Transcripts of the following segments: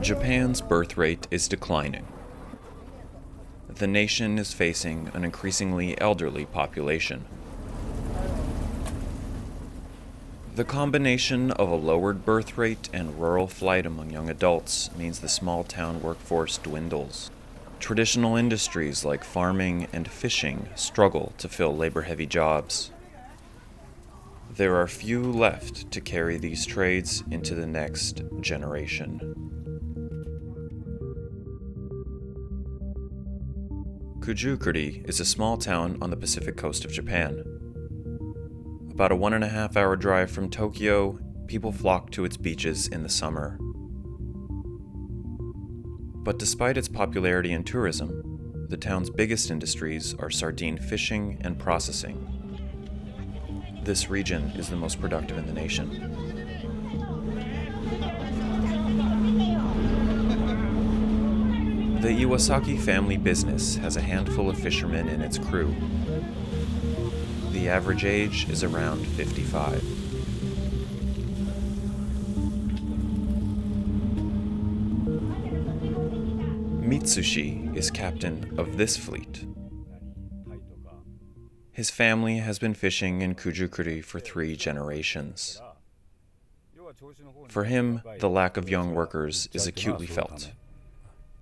Japan's birth rate is declining. The nation is facing an increasingly elderly population. The combination of a lowered birth rate and rural flight among young adults means the small-town workforce dwindles. Traditional industries like farming and fishing struggle to fill labor-heavy jobs. There are few left to carry these trades into the next generation. Kujukuri is a small town on the Pacific coast of Japan. About a 1.5-hour drive from Tokyo, people flock to its beaches in the summer. But despite its popularity in tourism, the town's biggest industries are sardine fishing and processing. This region is the most productive in the nation. The Iwasaki family business has a handful of fishermen in its crew. The average age is around 55. Mitsushi is captain of this fleet. His family has been fishing in Kujukuri for 3 generations. For him, the lack of young workers is acutely felt.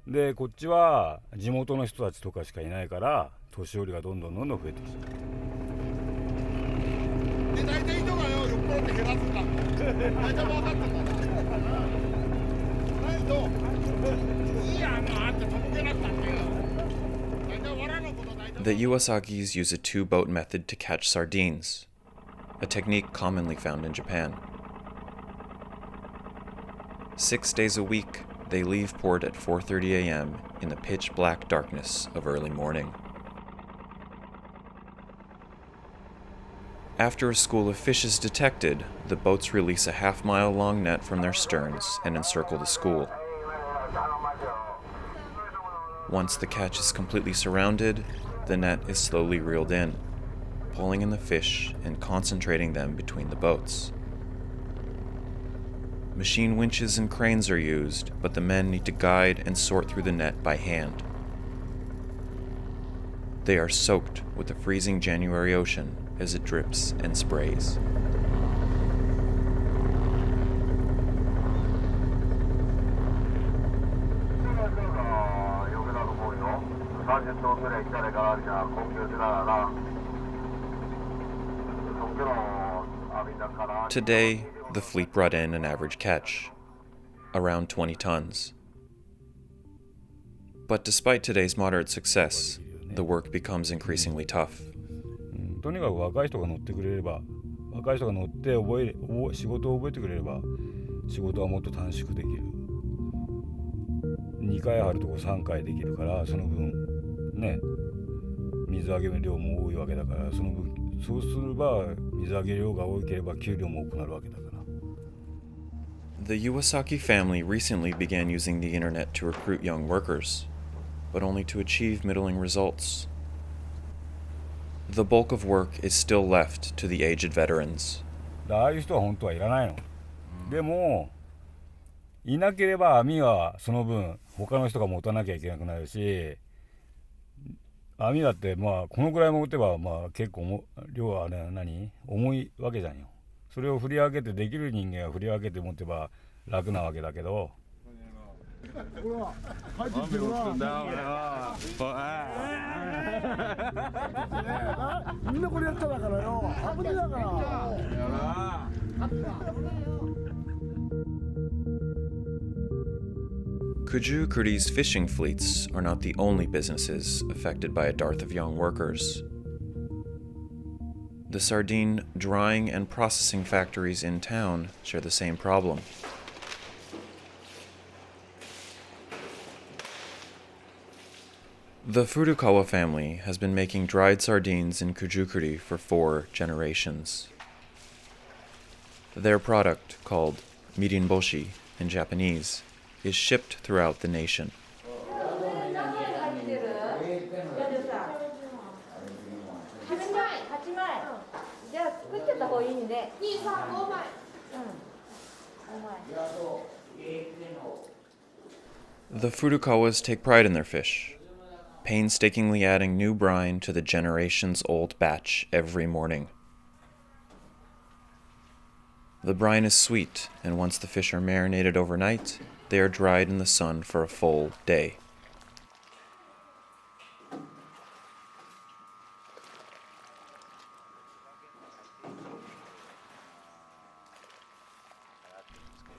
で、こっちは地元の人たちとかしかいないから、年寄りがどんどん増えてきてる。で、大体人がよ、酔っ払って減らすんだ。大体分かってんだ。ないと、いいや、あってとぼけなくたってよ。大体笑うのこと大体。The Iwasakis use a 2-boat method to catch sardines, a technique commonly found in Japan. 6 days a week, they leave port at 4:30 a.m. in the pitch-black darkness of early morning. After a school of fish is detected, the boats release a half-mile-long net from their sterns and encircle the school. Once the catch is completely surrounded, the net is slowly reeled in, pulling in the fish and concentrating them between the boats. Machine winches and cranes are used, but the men need to guide and sort through the net by hand. They are soaked with the freezing January ocean as it drips and sprays. Today, the fleet brought in an average catch, around 20 tons. But despite today's moderate success, the work becomes increasingly tough. とにかく若い人が乗ってくれれば、若い人が乗って仕事を覚えてくれれば、仕事はもっと短縮できる。2回張るとこ3回できるから、その分ね、水揚げ量も多いわけだから、その分そうすれば水揚げ量が多ければ給料も多くなるわけだから。The Iwasaki family recently began using the internet to recruit young workers, but only to achieve middling results. The bulk of work is still left to the aged veterans. ああいう人は本当はいらないの。でもいなければ網はその分他の人が持たなきゃいけなくなるし、網だってまあこのくらい持てばまあ結構量はね重いわけじゃんよ。それを振り分けてできる人間が振り分けて持てば楽なわけだけど。みんなこれやっただからよ。危ねえだから。Kujukuri's fishing fleets are not the only businesses affected by a dearth of young workers. The sardine drying and processing factories in town share the same problem. The Furukawa family has been making dried sardines in Kujukuri for 4 generations. Their product, called mirinboshi in Japanese, is shipped throughout the nation. The Furukawas take pride in their fish, painstakingly adding new brine to the generations-old batch every morning. The brine is sweet, and once the fish are marinated overnight, they are dried in the sun for a full day.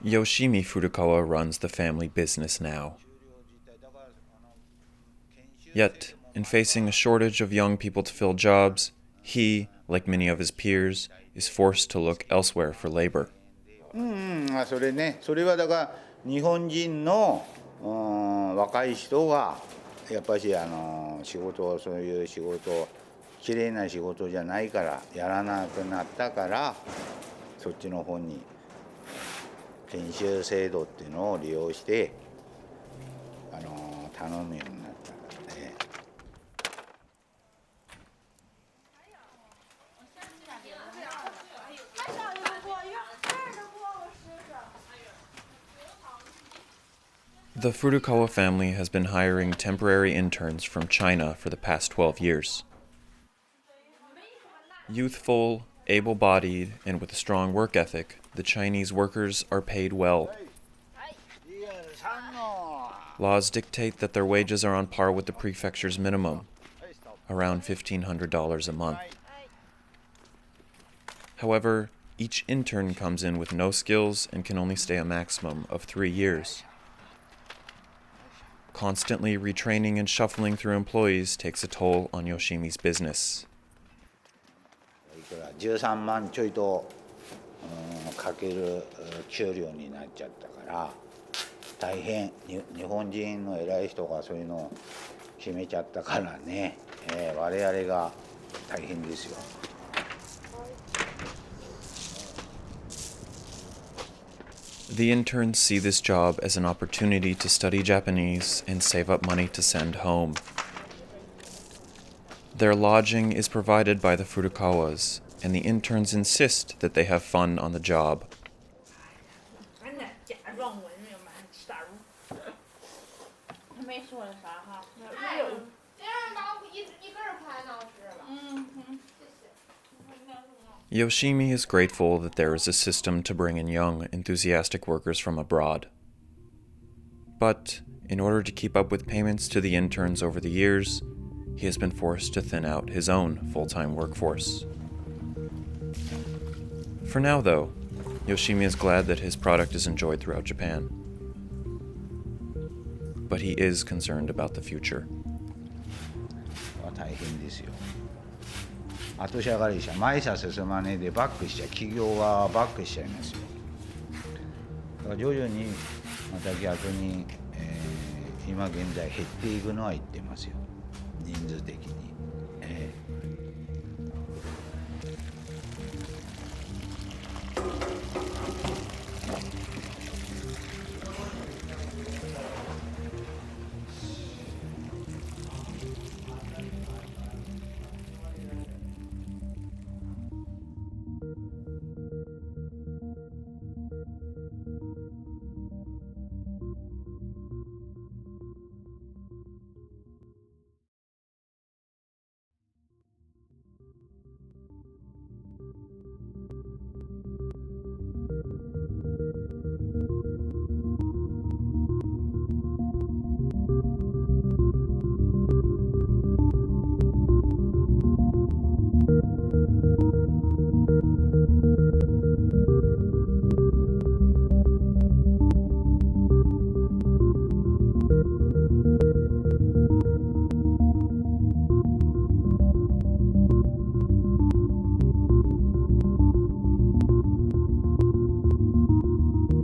Yoshimi Furukawa runs the family business now. Yet, in facing a shortage of young people to fill jobs, he, like many of his peers, is forced to look elsewhere for labor. それね、それはだから日本人の若い人がやっぱし仕事そういう仕事きれいな仕事じゃないからやらなくなったからそっちの方に研修制度っていうのを利用して頼むようになったからね。The Furukawa family has been hiring temporary interns from China for the past 12 years. Youthful, able-bodied, and with a strong work ethic, the Chinese workers are paid well. Laws dictate that their wages are on par with the prefecture's minimum, around $1,500 a month. However, each intern comes in with no skills and can only stay a maximum of 3 years. Constantly retraining and shuffling through employees takes a toll on Yoshimi's business. 13万ちょいとかける給料になっちゃったから大変日本人の偉い人がそういうのを決めちゃったからね、我々が大変ですよ。The interns see this job as an opportunity to study Japanese and save up money to send home. Their lodging is provided by the Furukawas, and the interns insist that they have fun on the job. Yoshimi is grateful that there is a system to bring in young, enthusiastic workers from abroad. But, in order to keep up with payments to the interns over the years, he has been forced to thin out his own full-time workforce. For now, though, Yoshimi is glad that his product is enjoyed throughout Japan. But he is concerned about the future. 大変ですよ。後し上がりしちゃ前さ進まねえでバックしちゃ企業がバックしちゃいますよ。だから徐々にまた逆に、今現在減っていくのは言ってますよ。人数的に。